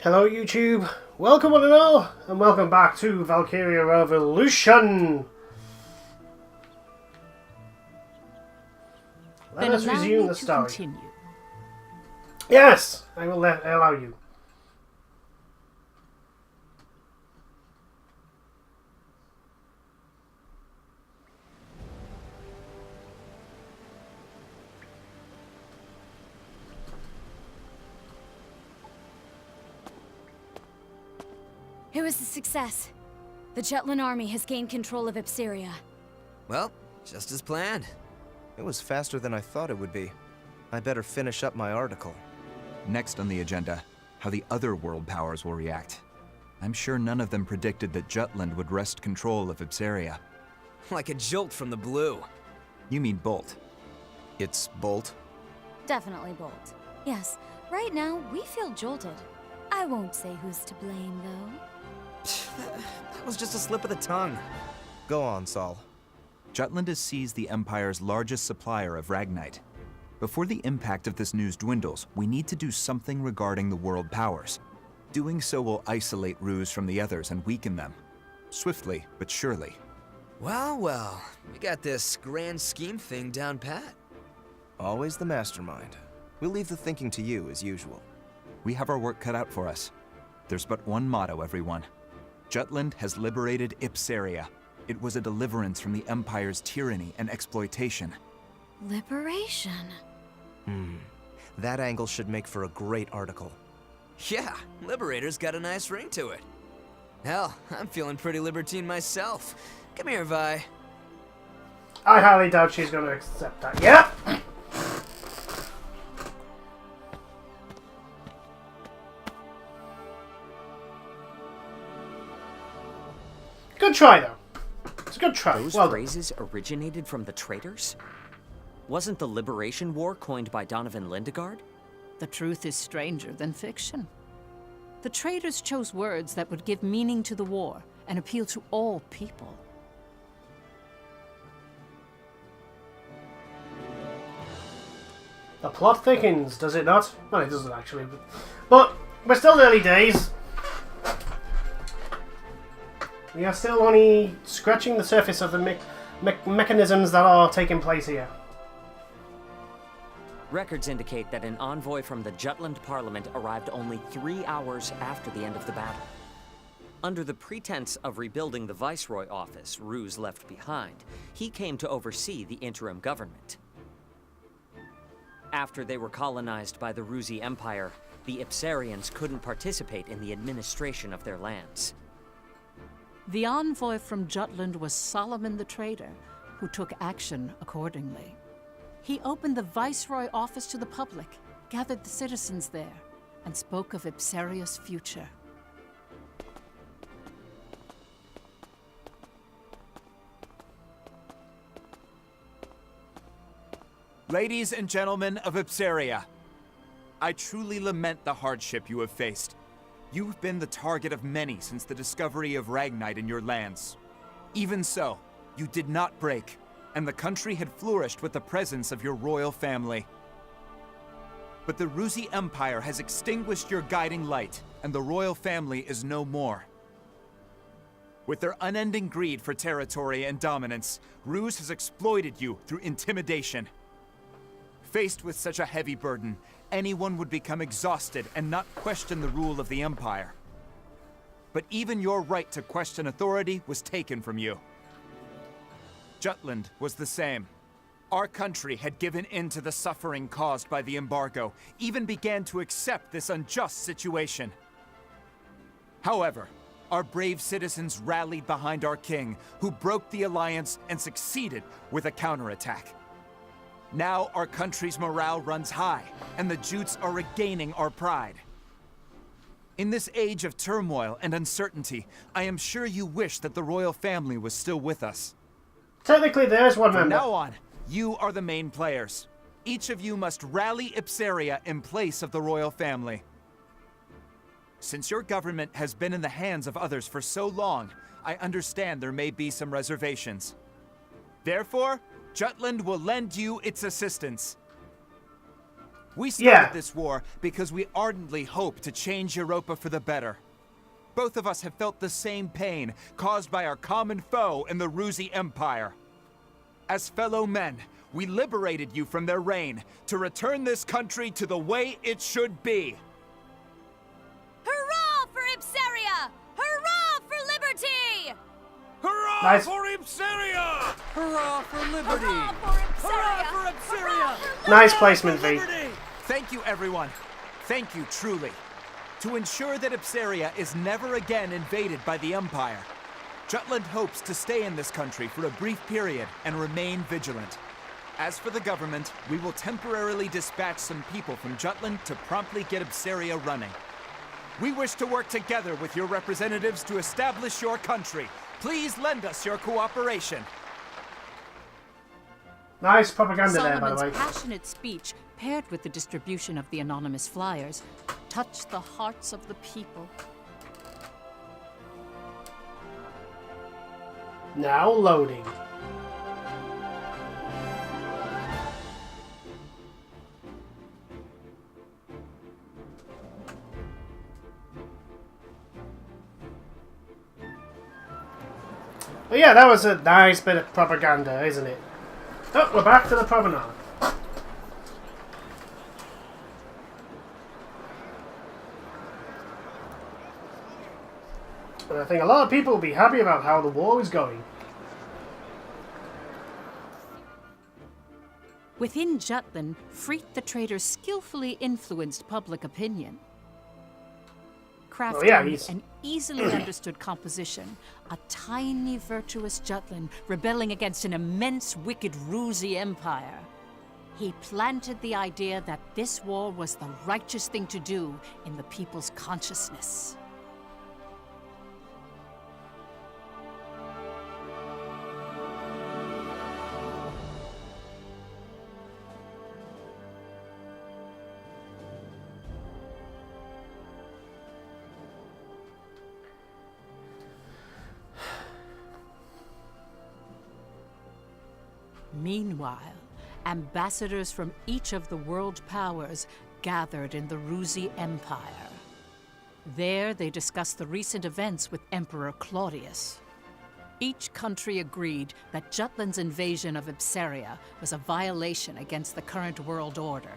Hello YouTube, welcome one and all, and welcome back to Valkyria Revolution! Let us resume the story. Continue. Yes, I will allow you. It was a success. The Jutland army has gained control of Ipseria. Well, just as planned. It was faster than I thought it would be. I better finish up my article. Next on the agenda, how the other world powers will react. I'm sure none of them predicted that Jutland would wrest control of Ipseria. Like a jolt from the blue. You mean Bolt. It's Bolt? Definitely Bolt. Yes, right now we feel jolted. I won't say who's to blame, though. That was just a slip of the tongue. Go on, Saul. Jutland has seized the Empire's largest supplier of Ragnite. Before the impact of this news dwindles, we need to do something regarding the world powers. Doing so will isolate Ruse from the others and weaken them. Swiftly, but surely. Well, we got this grand scheme thing down pat. Always the mastermind. We'll leave the thinking to you, as usual. We have our work cut out for us. There's but one motto, everyone. Jutland has liberated Ipseria. It was a deliverance from the Empire's tyranny and exploitation. Liberation. That angle should make for a great article. Yeah, Liberator's got a nice ring to it. Hell, I'm feeling pretty libertine myself. Come here, Vi. I highly doubt she's going to accept that. Yeah! Good try, though. It's a good try. Those Well done. phrases originated from the traitors? Wasn't the Liberation War coined by Donovan Lindegard? The truth is stranger than fiction. The traitors chose words that would give meaning to the war and appeal to all people. The plot thickens, does it not? Well, it doesn't actually. But we're still early days. We are still only scratching the surface of the mechanisms that are taking place here. Records indicate that an envoy from the Jutland Parliament arrived only 3 hours after the end of the battle. Under the pretense of rebuilding the Viceroy office Ruse left behind, he came to oversee the interim government. After they were colonized by the Rusi Empire, the Ipsarians couldn't participate in the administration of their lands. The envoy from Jutland was Solomon the Trader, who took action accordingly. He opened the Viceroy office to the public, gathered the citizens there, and spoke of Ipseria's future. Ladies and gentlemen of Ipseria, I truly lament the hardship you have faced. You've been the target of many since the discovery of Ragnite in your lands. Even so, you did not break, and the country had flourished with the presence of your royal family. But the Rusi Empire has extinguished your guiding light, and the royal family is no more. With their unending greed for territory and dominance, Ruse has exploited you through intimidation. Faced with such a heavy burden, anyone would become exhausted and not question the rule of the Empire. But even your right to question authority was taken from you. Jutland was the same. Our country had given in to the suffering caused by the embargo, even began to accept this unjust situation. However, our brave citizens rallied behind our king, who broke the alliance and succeeded with a counterattack. Now our country's morale runs high, and the Jutes are regaining our pride. In this age of turmoil and uncertainty, I am sure you wish that the royal family was still with us. Technically, there's one From member. now on, you are the main players. Each of you must rally Ipseria in place of the royal family. Since your government has been in the hands of others for so long, I understand there may be some reservations. Therefore, Jutland will lend you its assistance. We started this war because we ardently hope to change Europa for the better. Both of us have felt the same pain caused by our common foe in the Ruzi Empire. As fellow men, we liberated you from their reign to return this country to the way it should be. Hurrah for Ipseria! Hurrah for liberty! Hurrah for Ipseria! Hurrah for liberty! Hurrah for Ipseria! Nice placement, V. Thank you, everyone. Thank you, truly. To ensure that Ipseria is never again invaded by the Empire, Jutland hopes to stay in this country for a brief period and remain vigilant. As for the government, we will temporarily dispatch some people from Jutland to promptly get Ipseria running. We wish to work together with your representatives to establish your country. Please lend us your cooperation. Nice propaganda there, by the Solomon's way. passionate speech, paired with the distribution of the anonymous flyers, touched the hearts of the people. Now loading. But yeah, that was a nice bit of propaganda, isn't it? Oh, we're back to the promenade. And I think a lot of people will be happy about how the war is going. Within Jutland, Freet the Trader skillfully influenced public opinion. Crafting an easily understood composition, a tiny virtuous Jutland rebelling against an immense wicked Ruzi empire. He planted the idea that this war was the righteous thing to do in the people's consciousness. Meanwhile, ambassadors from each of the world powers gathered in the Ruzi Empire. There, they discussed the recent events with Emperor Claudius. Each country agreed that Jutland's invasion of Ipseria was a violation against the current world order.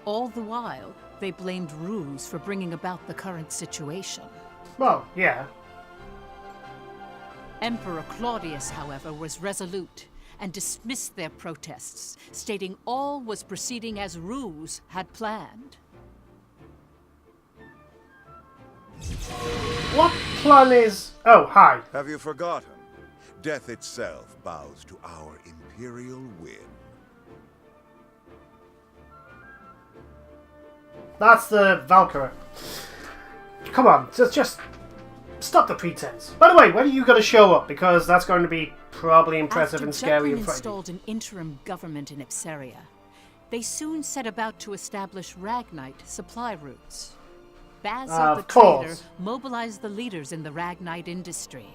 All the while, they blamed Ruse for bringing about the current situation. Well, yeah. Emperor Claudius, however, was resolute and dismissed their protests, stating all was proceeding as Ruse had planned. What plan is... Oh, hi. Have you forgotten? Death itself bows to our imperial whim. That's the Valkyria. Come on, just stop the pretense. By the way, when are you going to show up? Because that's going to be probably impressive and scary and frightening. Installed an interim government in Ipseria. They soon set about to establish Ragnite supply routes. Basil the Trader mobilized the leaders in the Ragnite industry.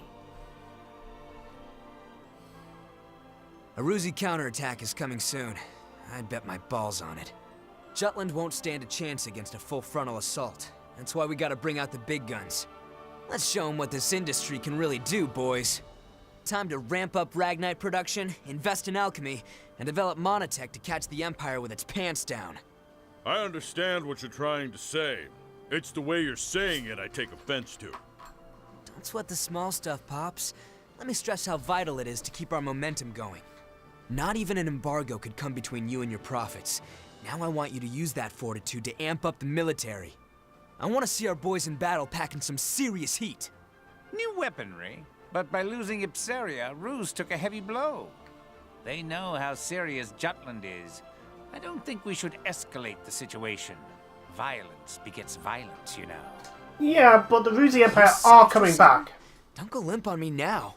A Ruzi counterattack is coming soon. I'd bet my balls on it. Jutland won't stand a chance against a full frontal assault. That's why we gotta bring out the big guns. Let's show them what this industry can really do, boys. Time to ramp up Ragnite production, invest in alchemy, and develop monotech to catch the Empire with its pants down. I understand what you're trying to say. It's the way you're saying it I take offense to. Don't sweat the small stuff, Pops. Let me stress how vital it is to keep our momentum going. Not even an embargo could come between you and your profits. Now I want you to use that fortitude to amp up the military. I want to see our boys in battle packing some serious heat. New weaponry, but by losing Ipseria, Ruse took a heavy blow. They know how serious Jutland is. I don't think we should escalate the situation. Violence begets violence, you know. Yeah, but the Ruzi Empire are coming back. Don't go limp on me now.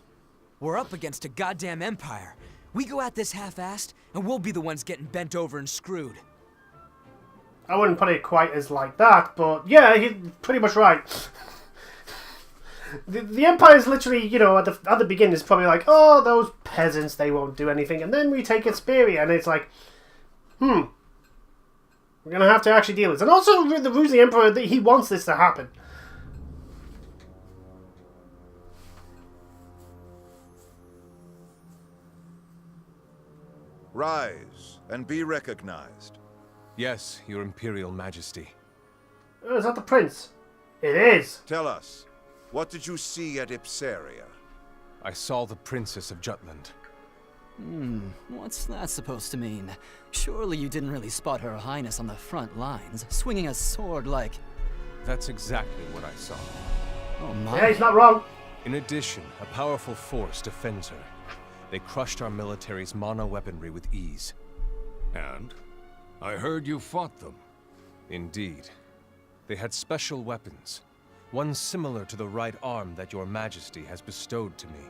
We're up against a goddamn empire. We go at this half-assed, and we'll be the ones getting bent over and screwed. I wouldn't put it quite as like that, but yeah, he's pretty much right. The Empire's literally, you know, at the beginning is probably like, oh, those peasants, they won't do anything. And then we take Ipseria, and it's like, We're going to have to actually deal with this. And also, the Ruse Emperor, he wants this to happen. Rise and be recognized. Yes, Your Imperial Majesty. Oh, is that the prince? It is. Tell us, what did you see at Ipsaria? I saw the Princess of Jutland. What's that supposed to mean? Surely you didn't really spot Her Highness on the front lines, swinging a sword like... That's exactly what I saw. Oh my. Yeah, he's not wrong. In addition, a powerful force defends her. They crushed our military's mono-weaponry with ease. And? I heard you fought them. Indeed. They had special weapons. One similar to the right arm that Your Majesty has bestowed to me.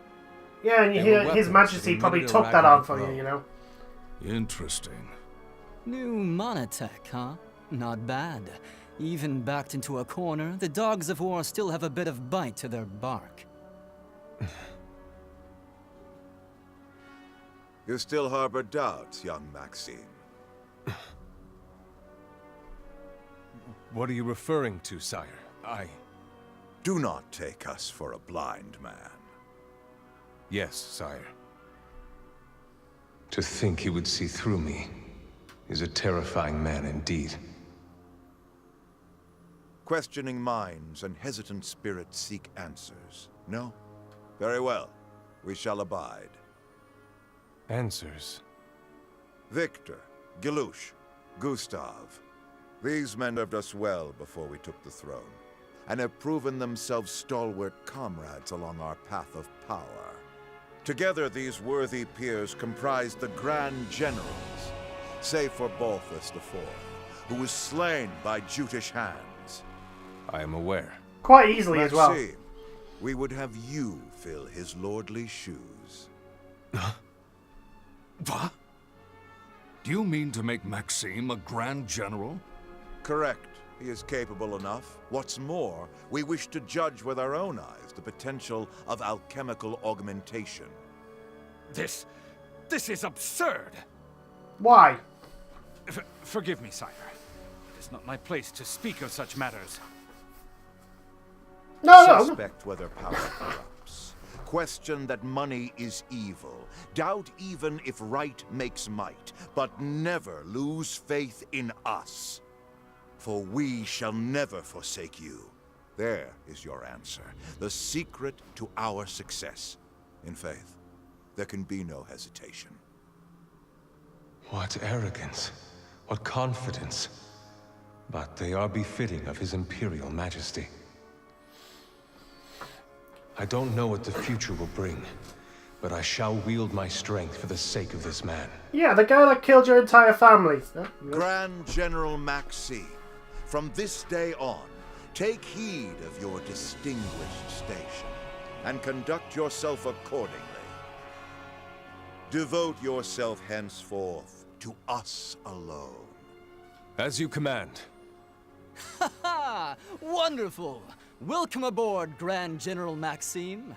Yeah, and you hear His Majesty probably took that on for you, you know? Interesting. New monotech, huh? Not bad. Even backed into a corner, the dogs of war still have a bit of bite to their bark. You still harbor doubts, young Maxim. What are you referring to, sire? Do not take us for a blind man. Yes, sire. To think he would see through me is a terrifying man indeed. Questioning minds and hesitant spirits seek answers. No? Very well. We shall abide. Answers? Victor, Gilush, Gustav. These men served us well before we took the throne, and have proven themselves stalwart comrades along our path of power. Together, these worthy peers comprise the Grand Generals, save for Balthus IV, who was slain by Jutish hands. I am aware. Quite easily as well. Maxim, we would have you fill his lordly shoes. What? Do you mean to make Maxim a Grand General? Correct. He is capable enough. What's more, we wish to judge with our own eyes the potential of alchemical augmentation. This is absurd! Why? Forgive me, sire. It is not my place to speak of such matters. No. Suspect whether power corrupts. Question that money is evil. Doubt even if right makes might. But never lose faith in us. For we shall never forsake you. There is your answer. The secret to our success. In faith, there can be no hesitation. What arrogance. What confidence. But they are befitting of His Imperial Majesty. I don't know what the future will bring, but I shall wield my strength for the sake of this man. Yeah, the guy that killed your entire family. Grand General Maxim, from this day on, take heed of your distinguished station, and conduct yourself accordingly. Devote yourself henceforth to us alone. As you command. Ha ha! Wonderful! Welcome aboard, Grand General Maxim.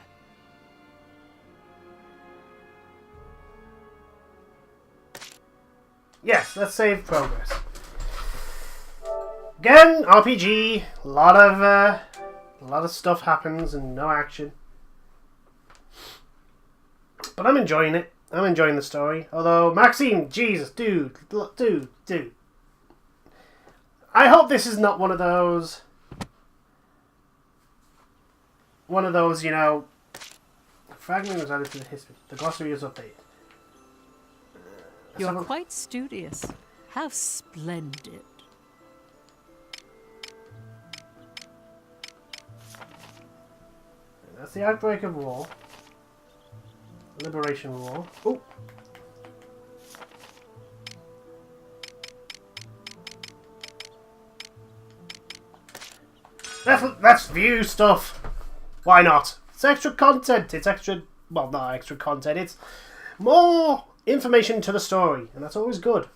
Yes, let's save progress. Again, RPG. A lot of stuff happens and no action. But I'm enjoying it. I'm enjoying the story. Although, Maxim, Jesus, dude. I hope this is not one of those, you know, fragment was added to the history. The glossary is updated. You're quite studious. How splendid. That's the outbreak of war. Liberation war. Oh. Let's view stuff. Why not? It's extra content. It's extra... Well, not extra content. It's more information to the story. And that's always good.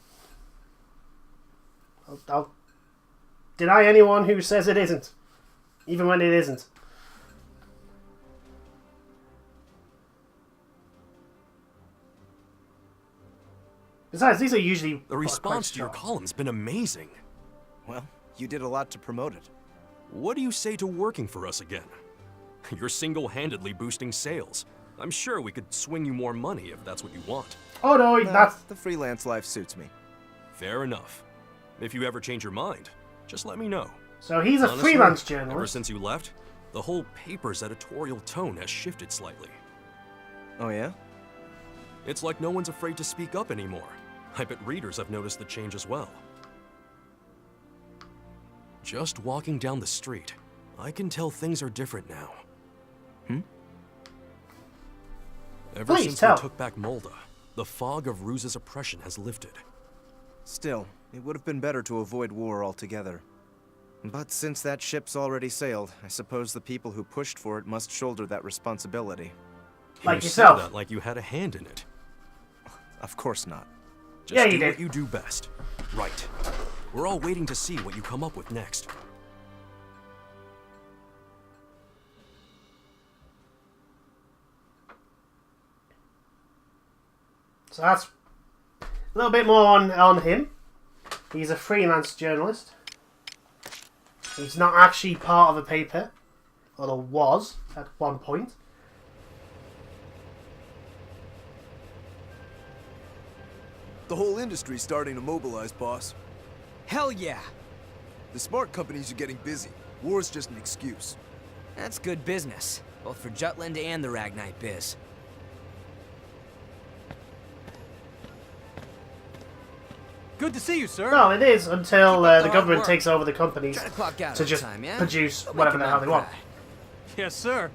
I'll deny anyone who says it isn't. Even when it isn't. Besides, these are usually... The response to your column's been amazing. Well, you did a lot to promote it. What do you say to working for us again? You're single-handedly boosting sales. I'm sure we could swing you more money if that's what you want. Oh no, that's... The freelance life suits me. Fair enough. If you ever change your mind, just let me know. So he's a Honestly, freelance journalist. Ever since you left, the whole paper's editorial tone has shifted slightly. Oh yeah? It's like no one's afraid to speak up anymore. I bet readers have noticed the change as well. Just walking down the street, I can tell things are different now. Ever since we took back Molda, the fog of Ruse's oppression has lifted. Still, it would have been better to avoid war altogether. But since that ship's already sailed, I suppose the people who pushed for it must shoulder that responsibility. Like you yourself. Said that like you had a hand in it. Of course not. Just do what you do best. Right. We're all waiting to see what you come up with next. So that's a little bit more on him. He's a freelance journalist. He's not actually part of a paper, although was at one point. The whole industry's starting to mobilize, boss. Hell yeah! The smart companies are getting busy. War's just an excuse. That's good business, both for Jutland and the Ragnite biz. Good to see you, sir. No, it is until the government takes over the companies to just produce whatever the hell they want. Yes, sir.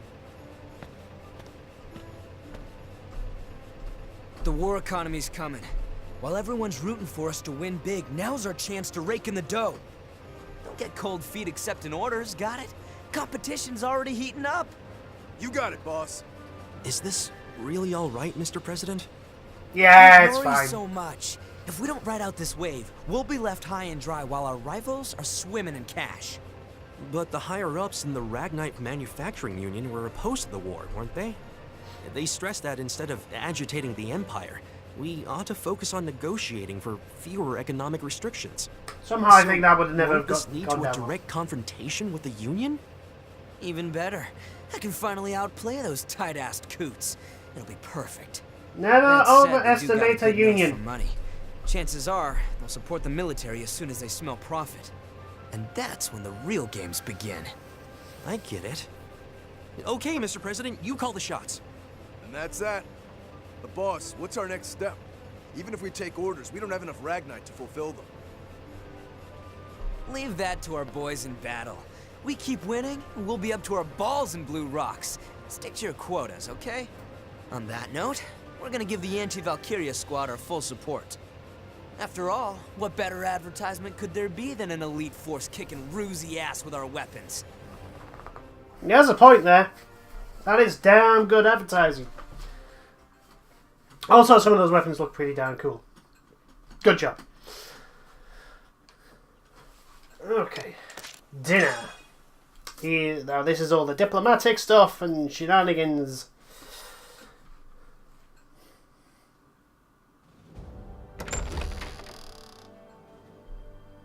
The war economy's coming. While everyone's rooting for us to win big, now's our chance to rake in the dough. Don't get cold feet accepting orders, got it? Competition's already heating up. You got it, boss. Is this really all right, Mr. President? Yeah, it's Don't fine. worry so much. If we don't ride out this wave, we'll be left high and dry while our rivals are swimming in cash. But the higher-ups in the Ragnite Manufacturing Union were opposed to the war, weren't they? They stressed that instead of agitating the Empire, we ought to focus on negotiating for fewer economic restrictions. Somehow I think that would have never won't this lead gone to a down well. direct confrontation with the Union? Even better. I can finally outplay those tight-assed coots. It'll be perfect. Never That said, they do overestimate got a good nose union. for money. Chances are, they'll support the military as soon as they smell profit. And that's when the real games begin. I get it. Okay, Mr. President, you call the shots. And that's that. But boss, what's our next step? Even if we take orders, we don't have enough Ragnite to fulfill them. Leave that to our boys in battle. We keep winning, and we'll be up to our balls in blue rocks. Stick to your quotas, okay? On that note, we're gonna give the anti-Valkyria squad our full support. After all, what better advertisement could there be than an elite force kicking Roozy ass with our weapons? There's a point there. That is damn good advertising. Also, some of those weapons look pretty damn cool. Good job. Okay. Dinner. Now this is all the diplomatic stuff and shenanigans.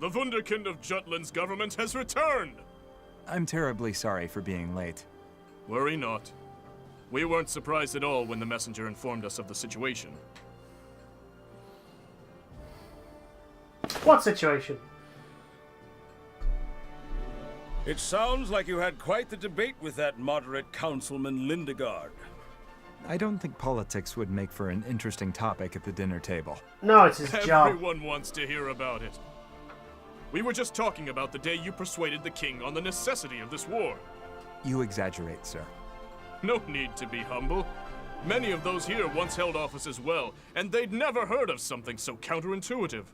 The Wunderkind of Jutland's government has returned! I'm terribly sorry for being late. Worry not. We weren't surprised at all when the messenger informed us of the situation. What situation? It sounds like you had quite the debate with that moderate Councilman Lindegard. I don't think politics would make for an interesting topic at the dinner table. No, it's his job. Everyone wants to hear about it. We were just talking about the day you persuaded the king on the necessity of this war. You exaggerate, sir. No need to be humble. Many of those here once held office as well, and they'd never heard of something so counterintuitive.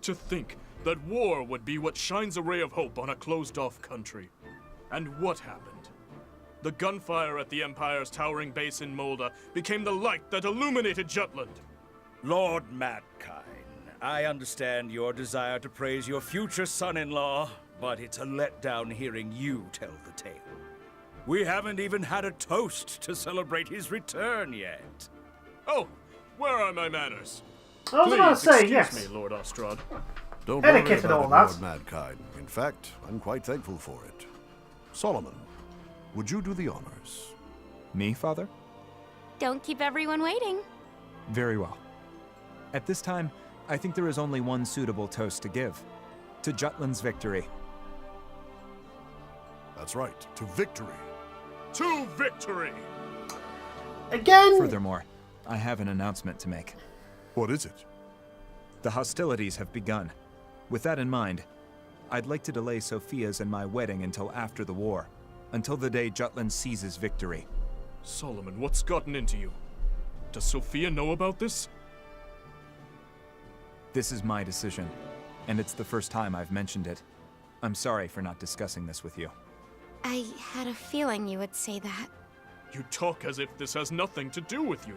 To think that war would be what shines a ray of hope on a closed-off country. And what happened? The gunfire at the Empire's towering base in Molda became the light that illuminated Jutland. Lord Madkine, I understand your desire to praise your future son-in-law, but it's a letdown hearing you tell the tale. We haven't even had a toast to celebrate his return yet. Oh, where are my manners? I was about to say, excuse yes. me, Lord Ostrad. Don't worry etiquette and all about that. it, Lord Madkind. In fact, I'm quite thankful for it. Solomon, would you do the honors? Me, Father? Don't keep everyone waiting. Very well. At this time, I think there is only one suitable toast to give. To Jutland's victory. That's right, to victory. To victory! Again! Furthermore, I have an announcement to make. What is it? The hostilities have begun. With that in mind, I'd like to delay Sophia's and my wedding until after the war. Until the day Jutland seizes victory. Solomon, what's gotten into you? Does Sophia know about this? This is my decision, and it's the first time I've mentioned it. I'm sorry for not discussing this with you. I had a feeling you would say that. You talk as if this has nothing to do with you.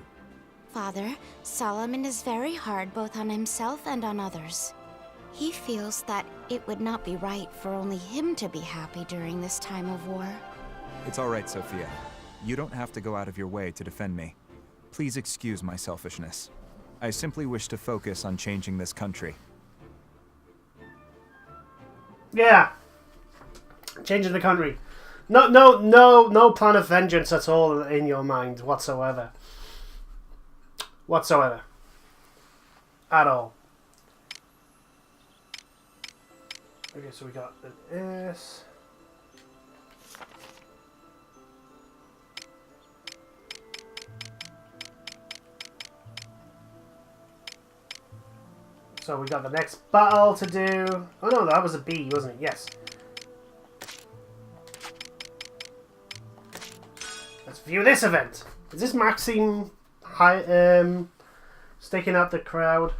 Father, Solomon is very hard both on himself and on others. He feels that it would not be right for only him to be happy during this time of war. It's all right, Sophia. You don't have to go out of your way to defend me. Please excuse my selfishness. I simply wish to focus on changing this country. Yeah. Changing the country. No plan of vengeance at all in your mind whatsoever. Whatsoever. At all. Okay, so we got an S. So we got the next battle to do. Oh no, that was a B, wasn't it? Yes. Let's view this event. Is this Maxim sticking out the crowd?